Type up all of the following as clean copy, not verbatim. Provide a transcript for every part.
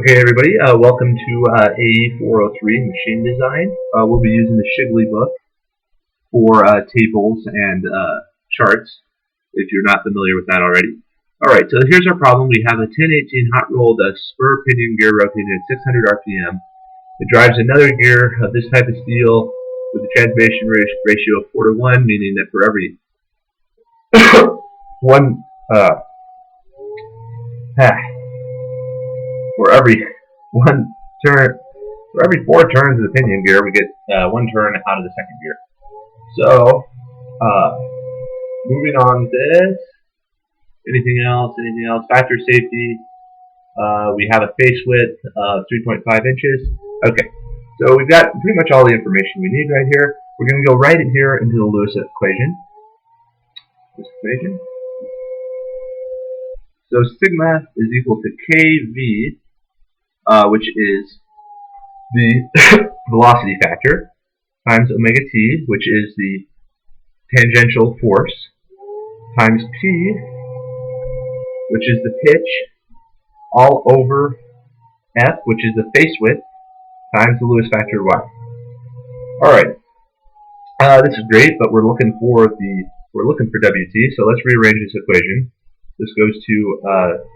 Okay, everybody, welcome to AE403 Machine Design. We'll be using the Shigley book for tables and charts, if you're not familiar with that already. Alright, so here's our problem. We have a 1018 hot-rolled spur pinion gear rotating at 600 RPM. It drives another gear of this type of steel with a transmission ratio of 4 to 1, meaning that for every one for every one turn, for every 4 turns of the pinion gear, we get 1 turn out of the second gear. So, moving on with this. Anything else? Anything else? Factor safety. We have a face width of 3.5 inches. Okay, so we've got pretty much all the information we need right here. We're going to go right in here into the Lewis equation. So sigma is equal to kV, which is the velocity factor, times omega t, which is the tangential force, times p, which is the pitch, all over f, which is the face width, times the Lewis factor y. Alright, this is great, but we're looking for WT, so let's rearrange this equation. This goes to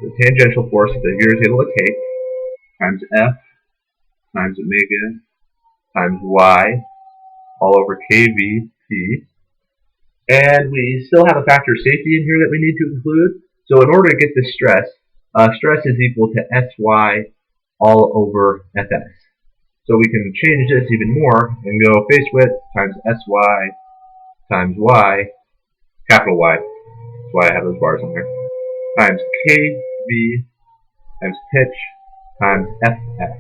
the tangential force that the gear is able to take, times F times omega times Y all over kVt. And we still have a factor of safety in here that we need to include. So in order to get this stress, stress is equal to Sy all over Fs. So we can change this even more and go face width times Sy times Y, capital Y, that's why I have those bars on there, times kV times pitch times Fs.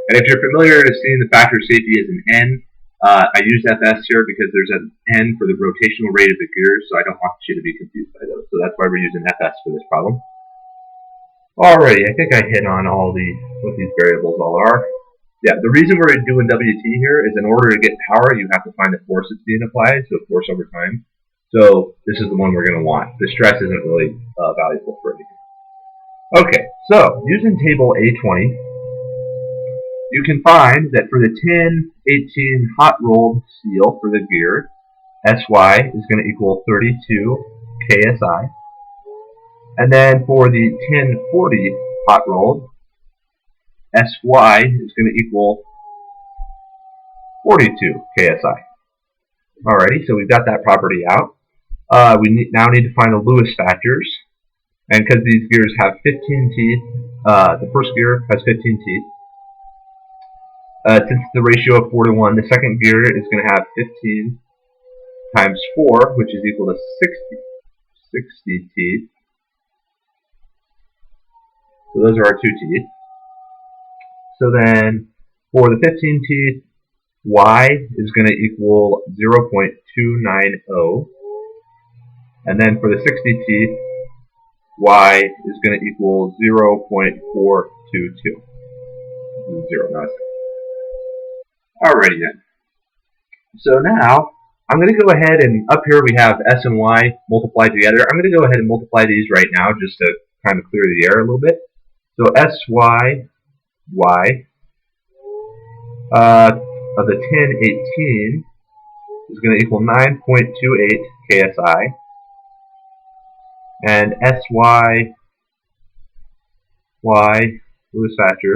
And if you're familiar to seeing the factor of safety as an N, I use Fs here because there's an N for the rotational rate of the gears, so I don't want you to be confused by those. So that's why we're using Fs for this problem. Alrighty, I think I hit on all what these variables all are. Yeah, the reason we're doing WT here is in order to get power, you have to find the force that's being applied, so force over time. So this is the one we're going to want. The stress isn't really valuable for anything. Okay, so using table A20, you can find that for the 1018 hot rolled steel for the gear, Sy is going to equal 32 KSI. And then for the 1040 hot rolled, Sy is going to equal 42 KSI. Alrighty, so we've got that property out. We now need to find the Lewis factors. And because these gears have 15 teeth, the first gear has 15 teeth. Since the ratio of 4 to 1, the second gear is going to have 15 times 4, which is equal to 60 teeth. So those are our 2 teeth. So then, for the 15 teeth, Y is going to equal 0.290. And then for the 60 teeth, Y is going to equal 0.422. 0, not 6. Alrighty then. So now, I'm going to go ahead and up here we have S and Y multiplied together. I'm going to go ahead and multiply these right now just to kind of clear the air a little bit. So Sy, Y, of the 1018 is going to equal 9.28 KSI. And Sy, Y, Lewis factor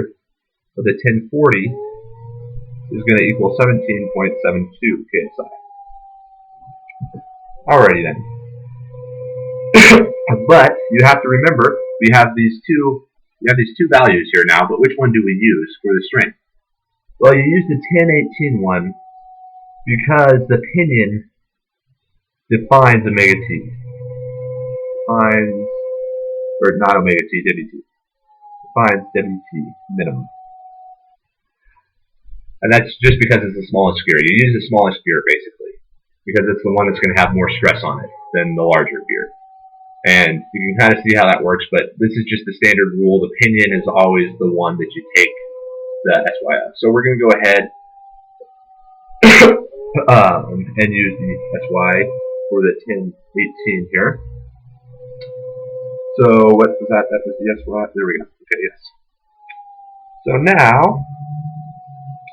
of the 1040 is going to equal 17.72 KSI. Alrighty then. But you have to remember we have these two values here now, but which one do we use for the strength? Well, you use the 1018 one because the pinion defines omega t. Defines, or not omega t, WT. Defines WT minimum. And that's just because it's the smallest gear. You use the smallest gear, basically, because it's the one that's going to have more stress on it than the larger gear. And you can kind of see how that works, but this is just the standard rule. The pinion is always the one that you take the Sy of. So we're going to go ahead and use the Sy for the 1018 here. So what was that? That was yes, what? There we go. Okay, yes. So now,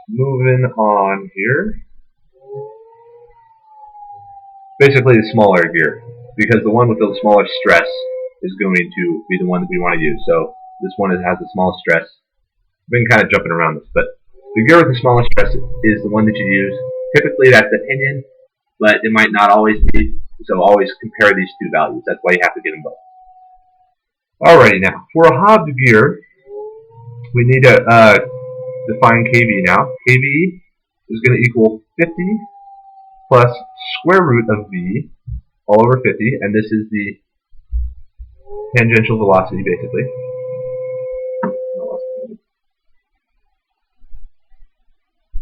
moving on here. Basically the smaller gear, because the one with the smallest stress is going to be the one that we want to use. So this one has the smallest stress. We've been kind of jumping around this, but the gear with the smallest stress is the one that you use. Typically that's the pinion, but it might not always be, so always compare these two values. That's why you have to get them both. Alrighty, now, for a hobbed gear, we need to define kV now. kV is going to equal 50 plus square root of v all over 50, and this is the tangential velocity, basically.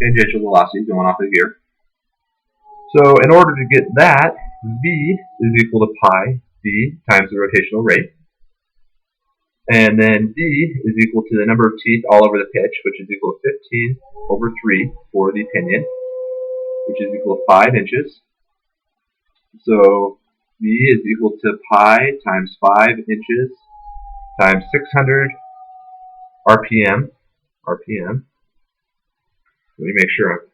Tangential velocity going off the gear. So in order to get that, v is equal to pi d times the rotational rate. And then d is equal to the number of teeth all over the pitch, which is equal to 15 over 3 for the pinion, which is equal to 5 inches. So v is equal to pi times 5 inches times 600 RPM. Let me make sure I've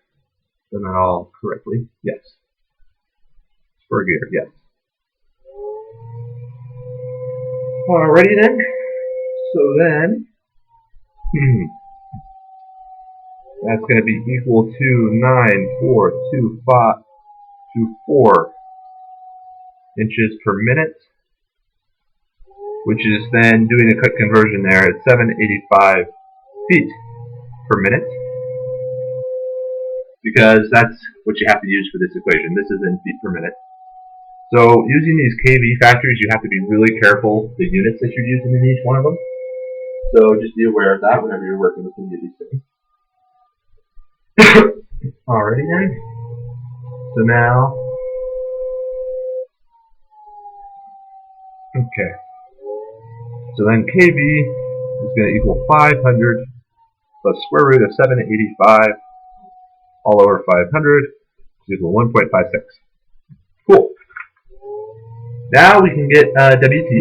done that all correctly. Yes. Per gear, yes. Alrighty then. So then, that's going to be equal to 9,425.24 inches per minute, which is then doing a quick conversion there at 785 feet per minute, because that's what you have to use for this equation. This is in feet per minute. So using these kV factors, you have to be really careful the units that you're using in each one of them. So just be aware of that whenever you're working with any of these things. Alrighty then. So now, okay. So then kV is going to equal 500 plus square root of 785 all over 500 is equal to 1.56. Cool. Now we can get WT,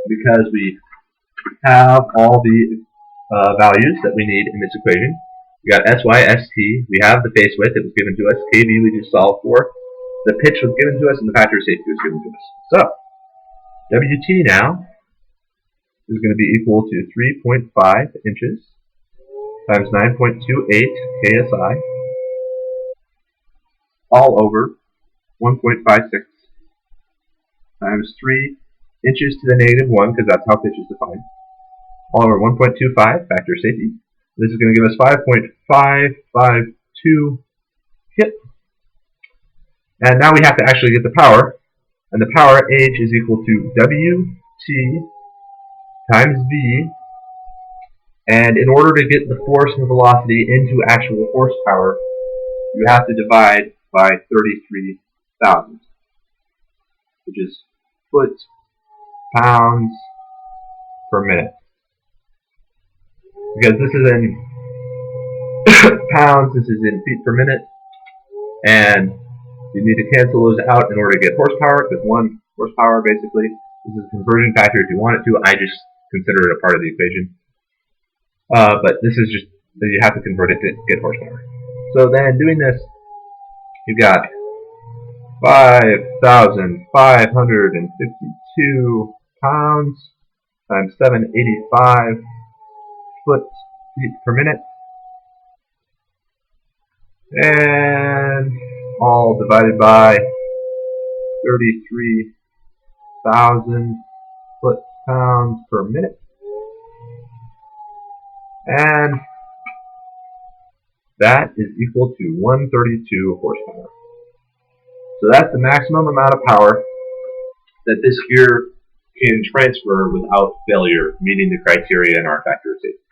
because we have all the values that we need in this equation. We got SY, ST, we have the face width that was given to us, kV we just solved for, the pitch was given to us, and the factor of safety was given to us. So, WT now is going to be equal to 3.5 inches times 9.28 KSI all over 1.56 times 3 inches to the negative 1, because that's how pitch is defined, all over 1.25, factor of safety. This is going to give us 5.552 kip. And now we have to actually get the power, and the power H is equal to WT times V, and in order to get the force and the velocity into actual horsepower, you have to divide by 33,000, which is foot pounds per minute. Because this is in pounds, this is in feet per minute, and you need to cancel those out in order to get horsepower, because 1 horsepower basically, this is a conversion factor if you want it to. I just consider it a part of the equation. But this is just, you have to convert it to get horsepower. So then doing this, you've got 5,552 pounds times 785 feet per minute, and all divided by 33,000 foot-pounds per minute, and that is equal to 132 horsepower. So that's the maximum amount of power that this gear can transfer without failure, meeting the criteria in our factor of safety.